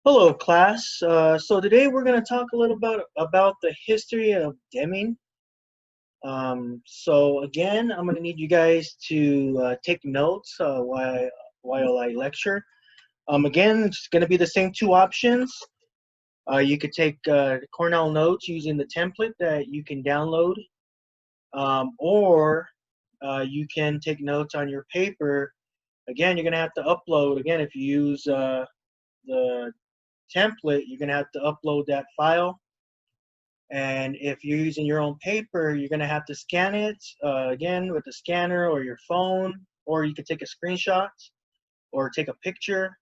Hello, class. So today we're going to talk a little about the history of Deming. So again, I'm going to need you guys to take notes while I lecture. Again, it's going to be the same two options. You could take Cornell notes using the template that you can download, or you can take notes on your paper. Again, you're going to have to upload. Again, if you use the template, you're going to have to upload that file. And if you're using your own paper, you're going to have to scan it again with the scanner or your phone, or you could take a screenshot or take a picture.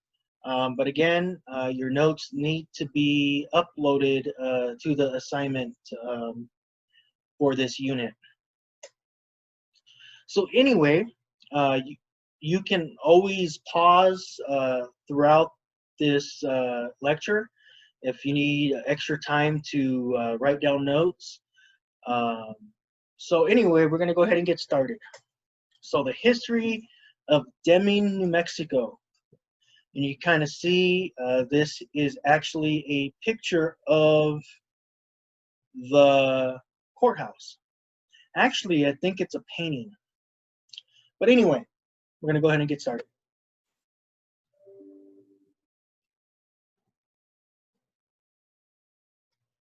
But again, your notes need to be uploaded to the assignment for this unit. So anyway, you can always pause throughout this lecture if you need extra time to write down notes. Um, so anyway, we're going to go ahead and get started. So the history of Deming, New Mexico. And you kind of see this is actually a picture of the courthouse. Actually, I think it's a painting. But anyway, we're going to go ahead and get started.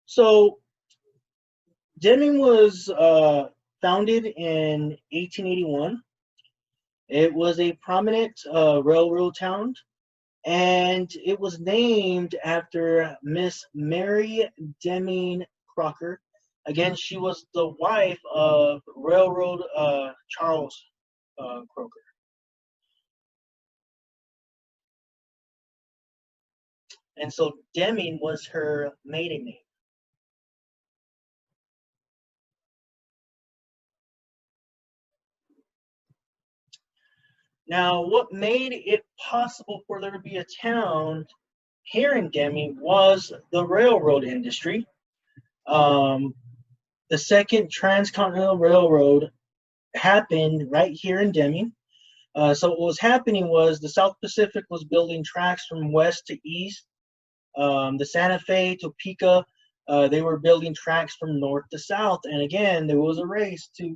So Deming was founded in 1881. It was a prominent railroad town, and it was named after Miss Mary Deming Crocker. Again, she was the wife of Railroad Charles Crocker. And so Deming was her maiden name. Now, what made it possible for there to be a town here in Deming was the railroad industry. Um, the second transcontinental railroad happened right here in Deming. So what was happening was the South Pacific was building tracks from west to east. The Santa Fe, Topeka, they were building tracks from north to south. And again, there was a race to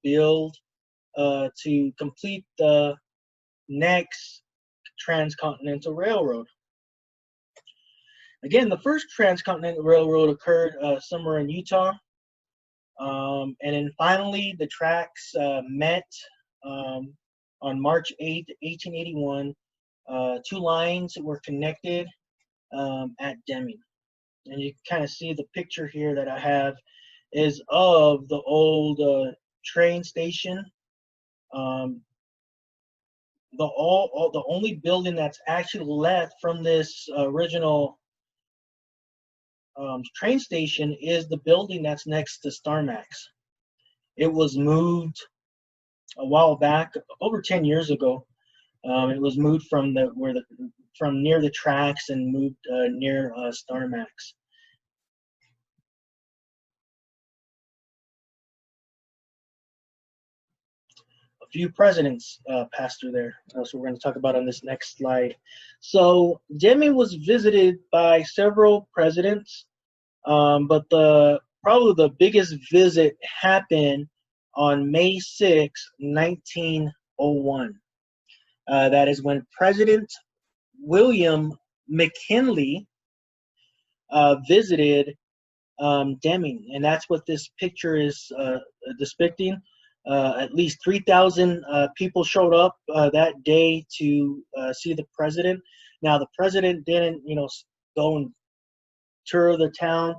build to complete the next transcontinental railroad. Again, the first transcontinental railroad occurred somewhere in Utah. And then finally, the tracks met on March 8th, 1881. Two lines were connected at Deming. And you can kind of see the picture here that I have is of the old train station. The only building that's actually left from this original train station is the building that's next to Starmax. It was moved a while back, over 10 years ago. It was moved from near the tracks and moved near Starmax. A few presidents passed through there. So we're going to talk about on this next slide. So Deming was visited by several presidents, but probably the biggest visit happened on May 6, 1901. That is when President William McKinley visited Deming, and that's what this picture is depicting. At least 3,000 people showed up that day to see the president. Now, the president didn't, go and tour the town.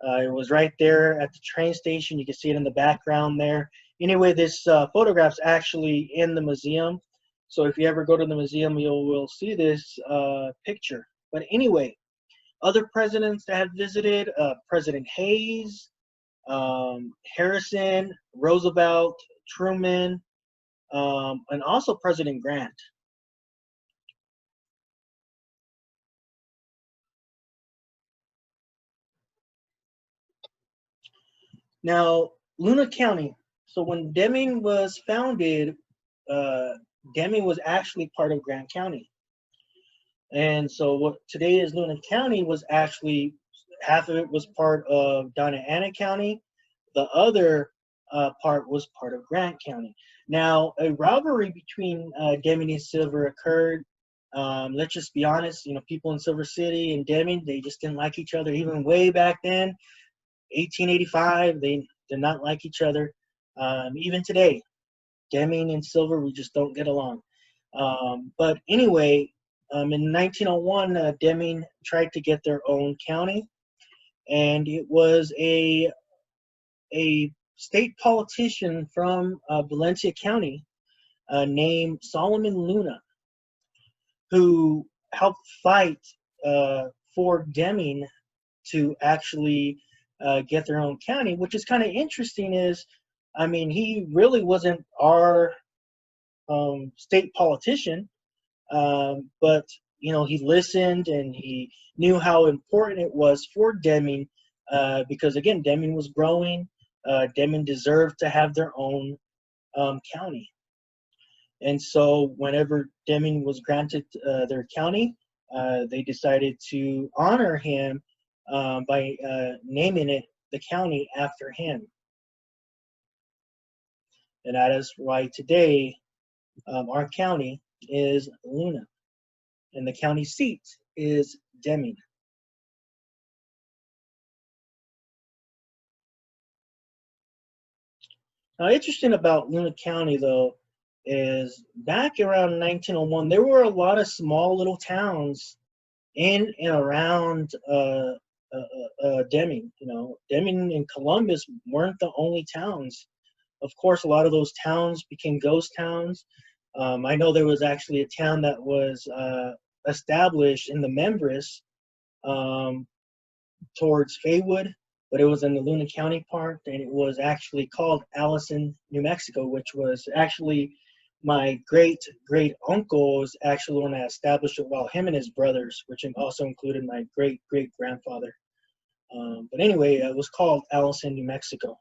It was right there at the train station. You can see it in the background there. Anyway, this photograph's actually in the museum. So if you ever go to the museum, will see this picture. But anyway, other presidents that have visited, President Hayes, Harrison, Roosevelt, Truman, and also President Grant. Now, Luna County. So when Deming was founded, Deming was actually part of Grant County. And so what today is Luna County was actually half of it was part of Donna Ana County. The other part was part of Grant County. Now, a rivalry between Deming and Silver occurred. Let's just be honest, people in Silver City and Deming, they just didn't like each other. Even way back then, 1885, they did not like each other. Even today, Deming and Silver, we just don't get along. But anyway, in 1901, Deming tried to get their own county, and it was a state politician from Valencia County named Solomon Luna who helped fight for Deming to actually get their own county, which is kind of interesting. I mean, he really wasn't our state politician, but he listened and he knew how important it was for Deming because again, Deming was growing. Deming deserved to have their own county. And so whenever Deming was granted their county, they decided to honor him by naming it the county after him. And that is why today our county is Luna, and the county seat is Deming. Now, interesting about Luna County, though, is back around 1901, there were a lot of small little towns in and around Deming. Deming and Columbus weren't the only towns. Of course, a lot of those towns became ghost towns. I know there was actually a town that was established in the Membris towards Faywood, but it was in the Luna County part, and it was actually called Allison, New Mexico, which was actually my great uncle was actually the one that established it, while him and his brothers, which also included my great grandfather. But anyway, it was called Allison, New Mexico.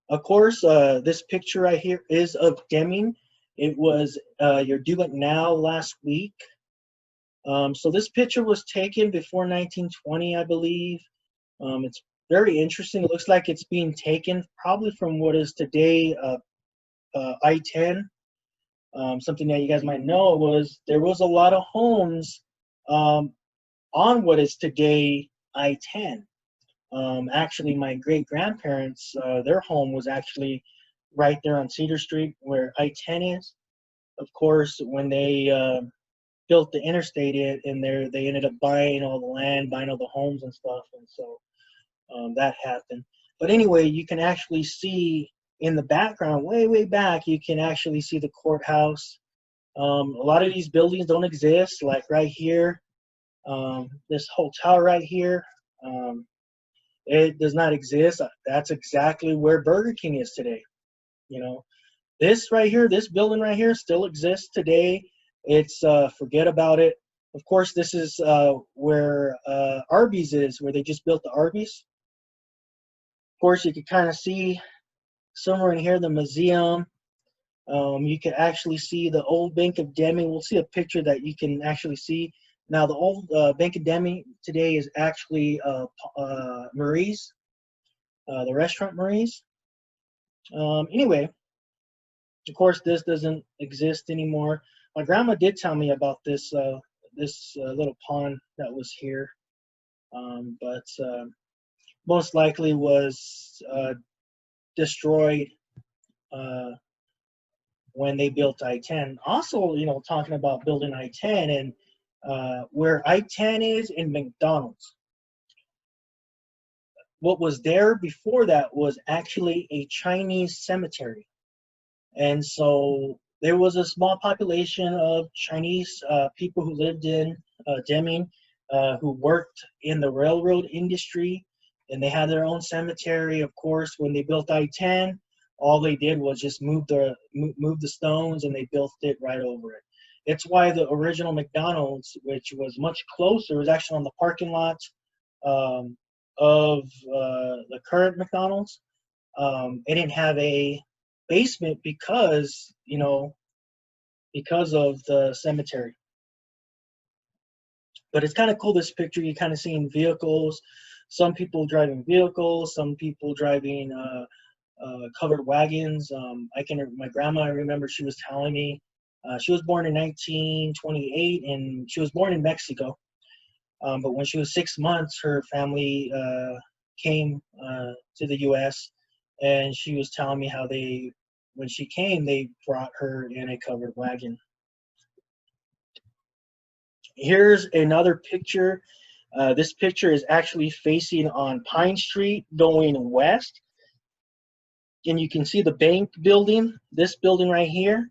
Of course, this picture right here is of Deming. It was your Do It Now last week. So this picture was taken before 1920, I believe. It's very interesting. It looks like it's being taken probably from what is today I-10. Something that you guys might know was there was a lot of homes on what is today I-10. Actually, my great grandparents, their home was actually right there on Cedar Street where I-10 is. Of course, when they built the interstate in there, they ended up buying all the land, buying all the homes and stuff, and so that happened. But anyway, you can actually see in the background, way back, you can actually see the courthouse. A lot of these buildings don't exist, like right here, this hotel right here. It does not exist. That's exactly where Burger King is today. This right here, this building right here still exists today. It's forget about it. Of course, this is where Arby's is, where they just built the Arby's. Of course, you can kind of see somewhere in here the museum. You can actually see the old Bank of Deming. We'll see a picture that you can actually see. Now, the old Bank of Deming today is actually Marie's, the restaurant Marie's. Anyway, of course, this doesn't exist anymore. My grandma did tell me about this little pond that was here, but most likely was destroyed when they built I-10. Also, talking about building I-10 and where I-10 is in McDonald's. What was there before that was actually a Chinese cemetery. And so there was a small population of Chinese people who lived in Deming, who worked in the railroad industry, and they had their own cemetery. Of course, when they built I-10, all they did was just move the stones, and they built it right over it. It's why the original McDonald's, which was much closer, was actually on the parking lot of the current McDonald's. It didn't have a basement because, you know, because of the cemetery. But it's kind of cool, this picture. You're kind of seeing vehicles, some people driving vehicles, some people driving covered wagons. My grandma, I remember she was telling me, she was born in 1928 and she was born in Mexico. But when she was 6 months, her family came to the U.S. and she was telling me how when she came, they brought her in a covered wagon. Here's another picture. This picture is actually facing on Pine Street going west. And you can see the bank building, this building right here.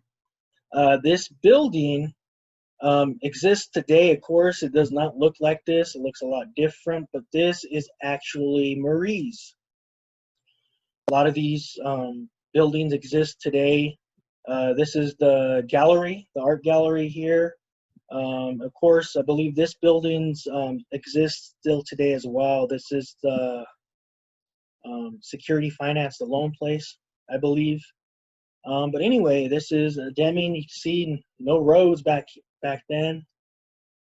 This building exists today. Of course, it does not look like this. It looks a lot different, but this is actually Marie's. A lot of these buildings exist today. This is the gallery, the art gallery here. Of course, I believe this building exists still today as well. This is the security finance, the loan place, I believe. But anyway, this is Deming. You can see no roads back then,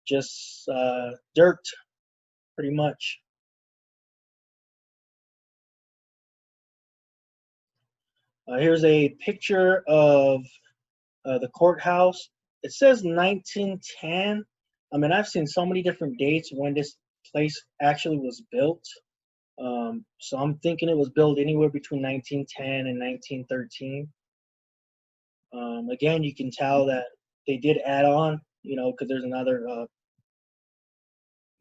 just dirt, pretty much. Here's a picture of the courthouse. It says 1910. I mean, I've seen so many different dates when this place actually was built. So I'm thinking it was built anywhere between 1910 and 1913. Again, you can tell that they did add on, you know, because there's another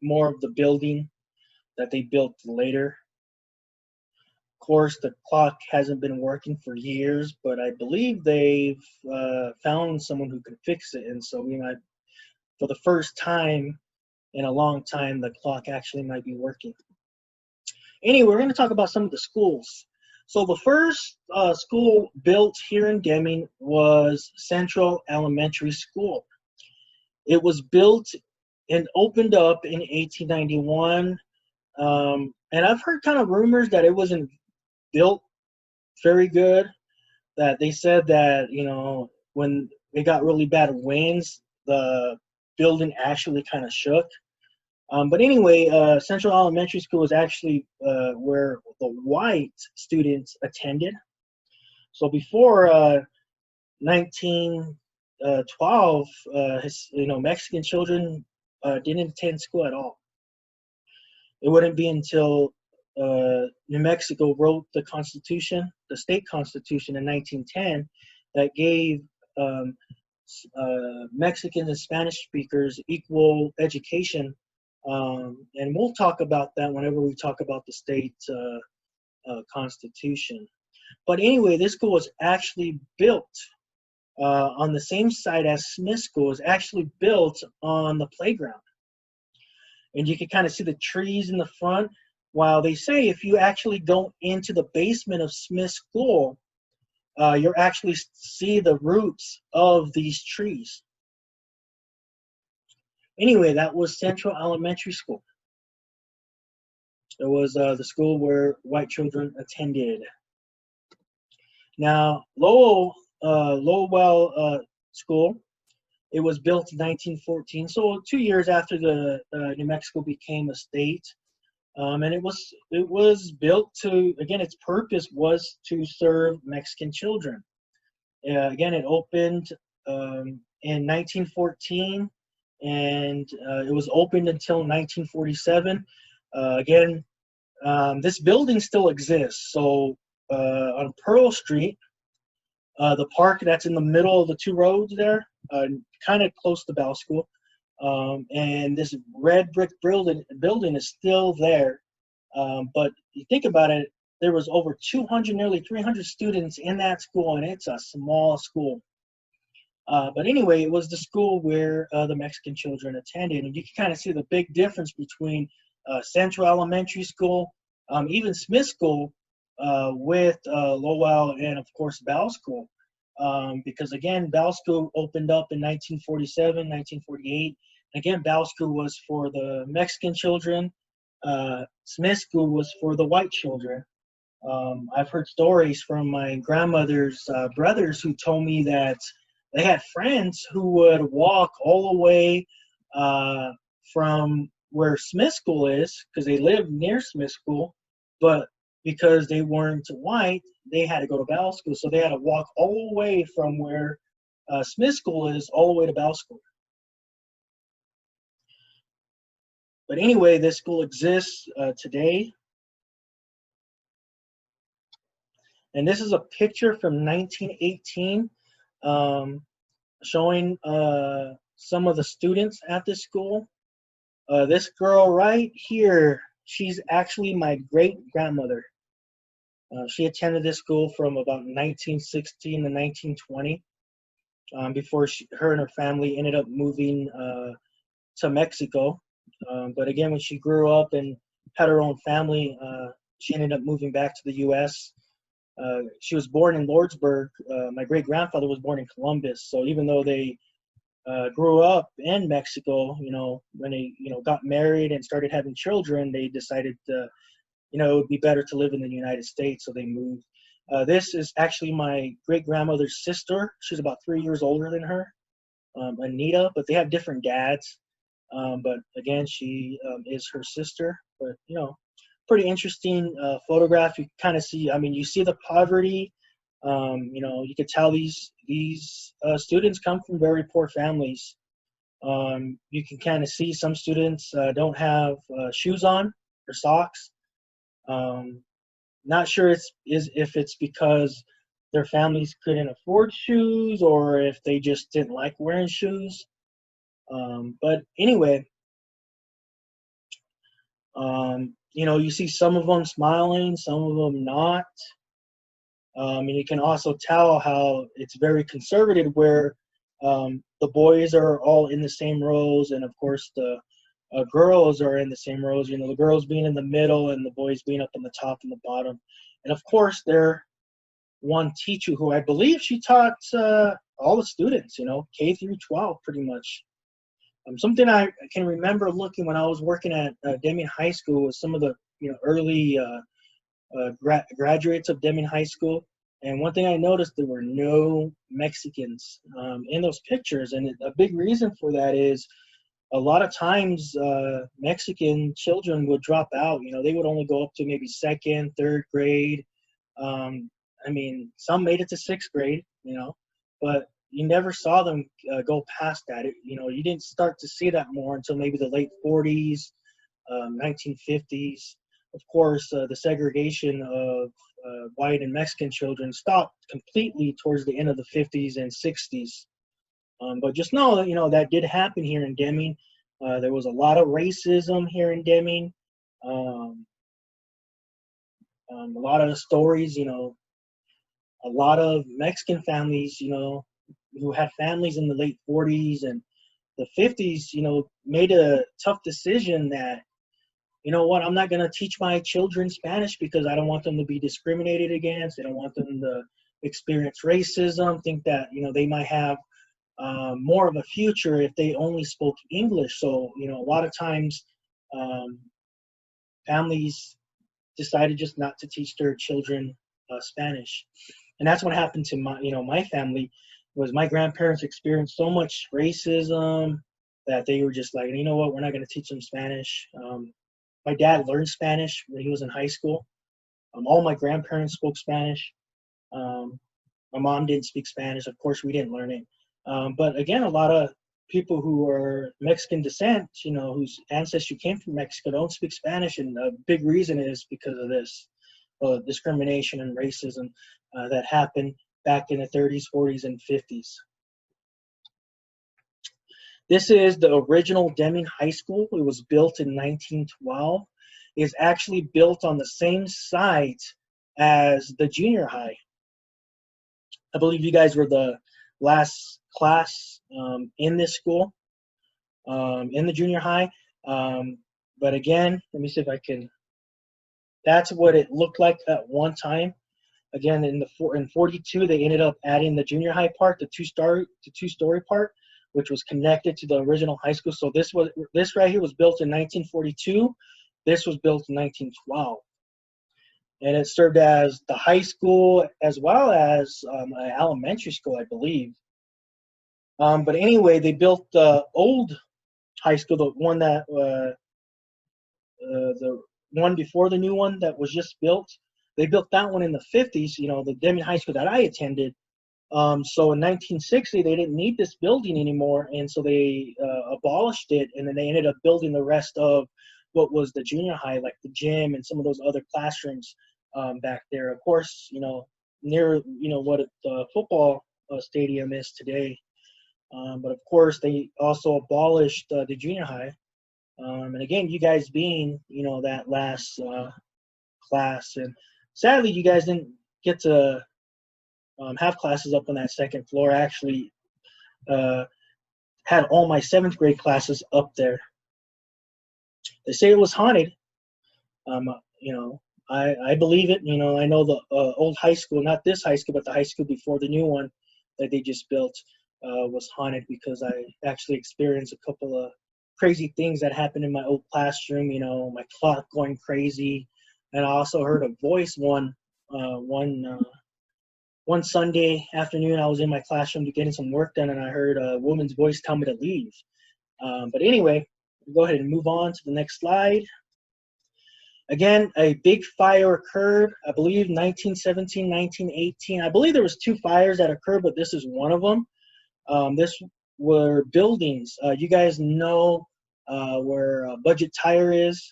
more of the building that they built later. Of course, the clock hasn't been working for years, but I believe they've found someone who can fix it, and so we might, for the first time in a long time, the clock actually might be working. Anyway, we're going to talk about some of the schools. So the first school built here in Deming was Central Elementary School. It was built and opened up in 1891. And I've heard kind of rumors that it wasn't built very good, that they said that, you know, when it got really bad winds, the building actually kind of shook. But anyway, Central Elementary School is actually where the white students attended. So before 1912, Mexican children didn't attend school at all. It wouldn't be until New Mexico wrote the Constitution, the state constitution in 1910, that gave Mexicans and Spanish speakers equal education. And we'll talk about that whenever we talk about the state constitution. But anyway, this school was actually built on the same site as Smith School. Was actually built on the playground. And you can kind of see the trees in the front. While they say if you actually go into the basement of Smith School, you'll actually see the roots of these trees. Anyway, that was Central Elementary School. It was the school where white children attended. Now, Lowell School, it was built in 1914, so 2 years after the New Mexico became a state. And it was built to, again, its purpose was to serve Mexican children. Again, it opened in 1914, and it was opened until 1947. Again, this building still exists. So on Pearl Street, the park that's in the middle of the two roads there, kind of close to Bell School, and this red brick building is still there. But you think about it, there was over 200, nearly 300 students in that school, and it's a small school. But anyway, it was the school where the Mexican children attended, and you can kind of see the big difference between Central Elementary School, even Smith School, with Lowell, and of course Bell School. Because again, Bell School opened up in 1947, 1948. Again, Bell School was for the Mexican children. Smith School was for the white children. I've heard stories from my grandmother's brothers who told me that they had friends who would walk all the way uh, from where Smith School is, because they lived near Smith School, but because they weren't white, they had to go to Bell School, so they had to walk all the way from where Smith School is all the way to Bell School. But anyway, this school exists today. And this is a picture from 1918 showing some of the students at this school. This girl right here, she's actually my great-grandmother. She attended this school from about 1916 to 1920 before her and her family ended up moving to Mexico. But again, when she grew up and had her own family, she ended up moving back to the U.S. She was born in Lordsburg. My great-grandfather was born in Columbus. So even though they grew up in Mexico, when they, got married and started having children, they decided, it would be better to live in the United States, so they moved. This is actually my great-grandmother's sister. She's about 3 years older than her, Anita, but they have different dads. But again, she is her sister. But, pretty interesting photograph. You kind of see, you see the poverty. You could tell these students come from very poor families. You can kind of see some students don't have shoes on or socks. Not sure if it's because their families couldn't afford shoes or if they just didn't like wearing shoes. But anyway, you see some of them smiling, some of them not. And you can also tell how it's very conservative where the boys are all in the same rows, and of course the girls are in the same rows, the girls being in the middle and the boys being up on the top and the bottom. And of course their one teacher who I believe she taught all the students, K through 12 pretty much. Something I can remember looking when I was working at Deming High School was some of the early graduates of Deming High School. And one thing I noticed, there were no Mexicans in those pictures. And a big reason for that is a lot of times Mexican children would drop out. They would only go up to maybe second, third grade. Some made it to sixth grade, but you never saw them go past that. You didn't start to see that more until maybe the late 40s, 1950s. Of course, the segregation of white and Mexican children stopped completely towards the end of the 50s and 60s. But just know that, that did happen here in Deming. There was a lot of racism here in Deming. A lot of the stories, a lot of Mexican families, who had families in the late 40s and the 50s, made a tough decision that, I'm not going to teach my children Spanish because I don't want them to be discriminated against. I don't want them to experience racism, think that, they might have more of a future if they only spoke English. So, a lot of times families decided just not to teach their children Spanish. And that's what happened to my family. Was my grandparents experienced so much racism that they were just like, we're not going to teach them Spanish. My dad learned Spanish when he was in high school. All my grandparents spoke Spanish. My mom didn't speak Spanish. Of course, we didn't learn it. But again, a lot of people who are Mexican descent, whose ancestry came from Mexico, don't speak Spanish. And a big reason is because of this discrimination and racism that happened back in the 30s, 40s, and 50s. This is the original Deming High School. It was built in 1912. It's actually built on the same site as the junior high. I believe you guys were the last class in this school, in the junior high. But again, let me see if I can. That's what it looked like at one time. Again, in 42, they ended up adding the junior high part, the two-story part, which was connected to the original high school. So this right here was built in 1942. This was built in 1912. and it served as the high school as well as an elementary school, I believe. But anyway, they built the old high school, the one before the new one that was just built. They built that one in the 50s, the Deming High School that I attended. So in 1960, they didn't need this building anymore, and so they abolished it, and then they ended up building the rest of what was the junior high, like the gym and some of those other classrooms back there. Of course, near what the football stadium is today. But of course, they also abolished the junior high. And again, you guys being that last class, and sadly, you guys didn't get to have classes up on that second floor. I actually had all my 7th grade classes up there. They say it was haunted. Um, you know, I believe it. I know the old high school, not this high school, but the high school before the new one that they just built was haunted, because I actually experienced a couple of crazy things that happened in my old classroom. My clock going crazy, and I also heard a voice one Sunday afternoon. I was in my classroom getting some work done, and I heard a woman's voice tell me to leave. But anyway, go ahead and move on to the next slide. Again, a big fire occurred, I believe 1917, 1918. I believe there was 2 fires that occurred, but this is one of them. This were buildings. You guys know where Budget Tire is,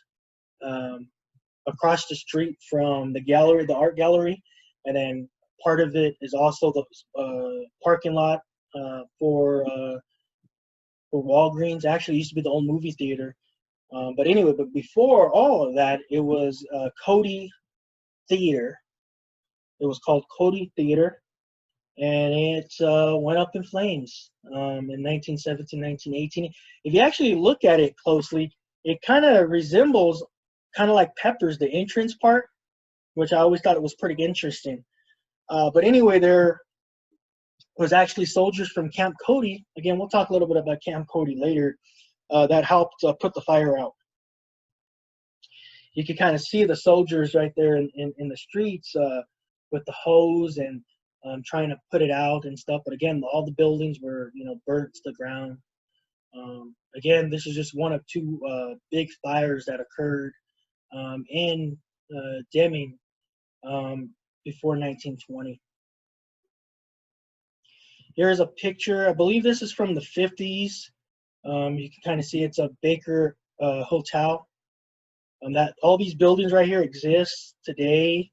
across the street from the gallery, the art gallery, and then part of it is also the parking lot for Walgreens. Actually, it used to be the old movie theater. But anyway, but before all of that, it was Cody Theater. It was called Cody Theater, and it went up in flames in 1917, 1918. If you actually look at it closely, it kind of resembles, kind of like Pepper's, the entrance part, which I always thought it was pretty interesting. But anyway, there was actually soldiers from Camp Cody. Again, we'll talk a little bit about Camp Cody later. That helped put the fire out. You could kind of see the soldiers right there in the streets with the hose and trying to put it out and stuff. But again, all the buildings were burnt to the ground. Again, this is just one of 2 big fires that occurred in Deming before 1920. Here's a picture. I believe this is from the 50s. You can kind of see it's a Baker Hotel. That all these buildings right here exist today.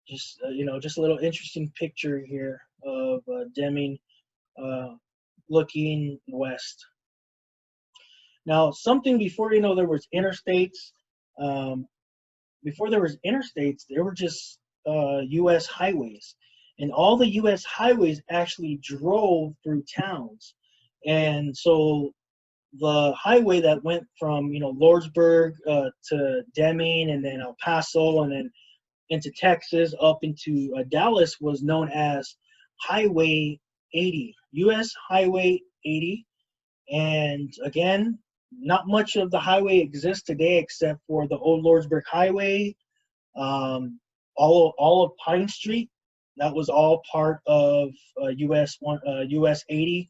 Just just a little interesting picture here of Deming looking west. Now, something before there was interstates. Before there was interstates, there were just U.S. highways, and all the U.S. highways actually drove through towns, and so the highway that went from Lordsburg to Deming, and then El Paso, and then into Texas up into Dallas was known as Highway 80, U.S. Highway 80. And again, not much of the highway exists today except for the old Lordsburg Highway, all of Pine Street. That was all part of US 80,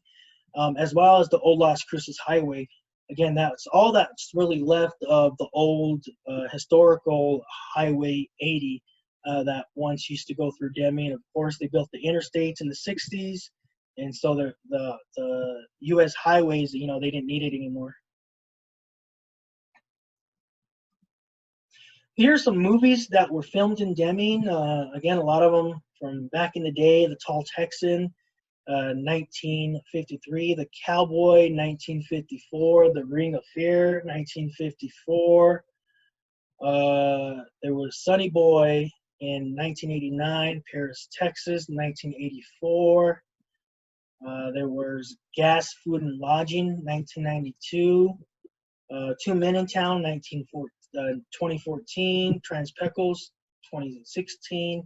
as well as the old Las Cruces Highway. Again, that's all that's really left of the old historical Highway 80 that once used to go through Deming. Of course, they built the interstates in the 60s, and so the U.S. highways, they didn't need it anymore. Here's some movies that were filmed in Deming. Again, a lot of them from back in the day. The Tall Texan, 1953. The Cowboy, 1954. The Ring of Fear, 1954. There was Sonny Boy in 1989. Paris, Texas, 1984. There was Gas, Food, and Lodging, 1992. Two Men in Town, 2014. Trans Peckles, 2016.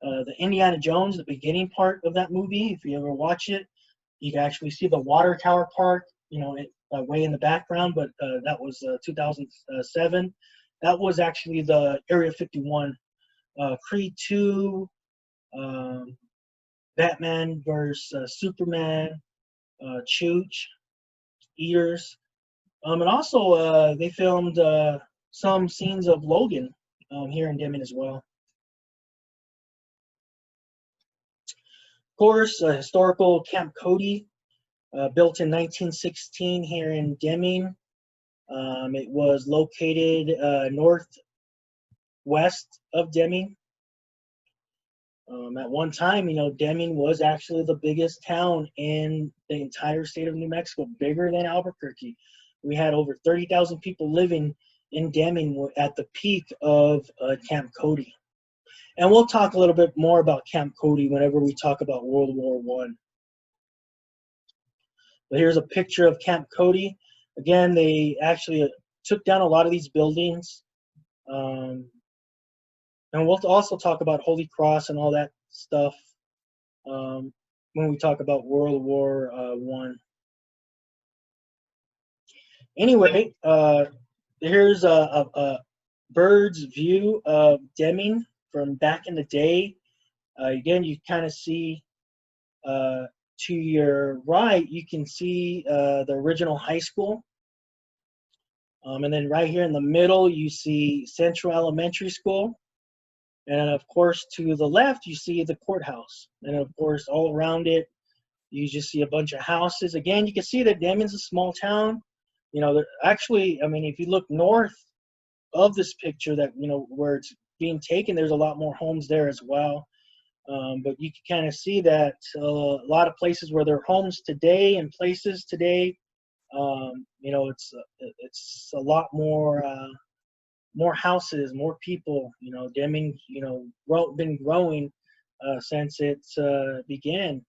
The Indiana Jones, the beginning part of that movie, if you ever watch it, you can actually see the water tower part, way in the background, but that was 2007. That was actually the Area 51. Creed 2, um, Batman versus Superman, Chooch, Eaters. And also, they filmed some scenes of Logan here in Deming as well. Of course, historical Camp Cody, built in 1916 here in Deming. It was located northwest of Deming. At one time, Deming was actually the biggest town in the entire state of New Mexico, bigger than Albuquerque. We had over 30,000 people living in Deming at the peak of Camp Cody. And we'll talk a little bit more about Camp Cody whenever we talk about World War I. But here's a picture of Camp Cody. Again, they actually took down a lot of these buildings. And we'll also talk about Holy Cross and all that stuff when we talk about World War I. Anyway, here's a bird's view of Deming from back in the day. Again, you kind of see to your right, you can see the original high school. And then right here in the middle, you see Central Elementary School. And of course, to the left, you see the courthouse. And of course, all around it, you just see a bunch of houses. Again, you can see that Deming's a small town. Actually, I mean, if you look north of this picture that, where it's being taken, there's a lot more homes there as well. But you can kind of see that a lot of places where there are homes today and places today, it's a lot more houses, more people. Deming, been growing since it began.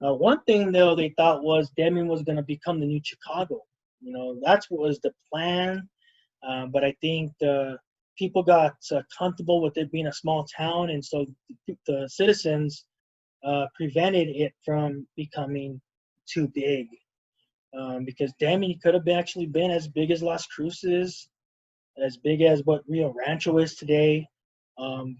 One thing though they thought was Deming was going to become the new Chicago. That's what was the plan. But I think the people got comfortable with it being a small town, and so the citizens prevented it from becoming too big. Because Deming could have actually been as big as Las Cruces, as big as what Rio Rancho is today.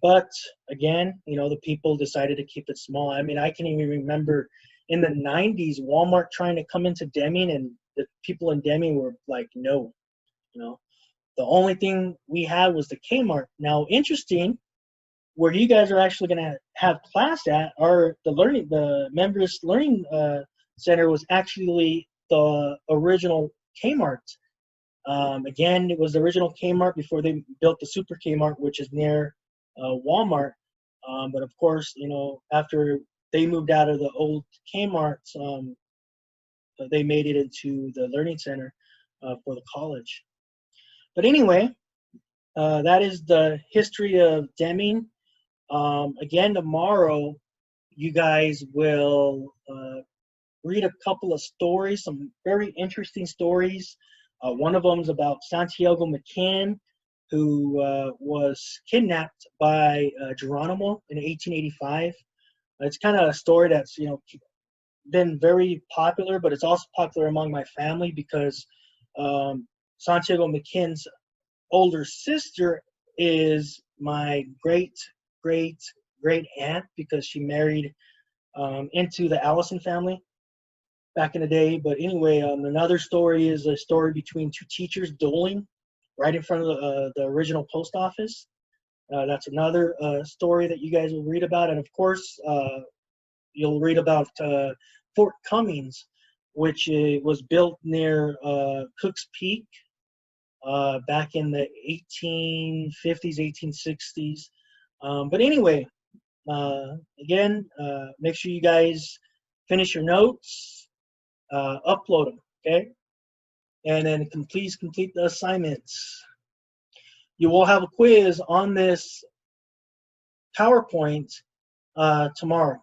But again, the people decided to keep it small. I mean, I can even remember in the 90s, Walmart trying to come into Deming, and the people in Deming were like, no. The only thing we had was the Kmart. Now, interesting, where you guys are actually going to have class at, or the members learning center was actually the original Kmart. Again, it was the original Kmart before they built the Super Kmart, which is near Walmart. But of course, after they moved out of the old Kmart, they made it into the learning center for the college. But anyway, that is the history of Deming. Again, tomorrow, you guys will read a couple of stories, some very interesting stories. One of them is about Santiago McKin, who was kidnapped by Geronimo in 1885. It's kind of a story that's been very popular, but it's also popular among my family because Santiago McKin's older sister is my great aunt, because she married into the Allison family back in the day. But anyway, another story is a story between two teachers dueling right in front of the original post office. That's another story that you guys will read about. And of course, you'll read about Fort Cummings, which was built near Cooks Peak back in the 1850s, 1860s. But anyway, again, make sure you guys finish your notes, upload them, okay? And then please complete the assignments. You will have a quiz on this PowerPoint tomorrow.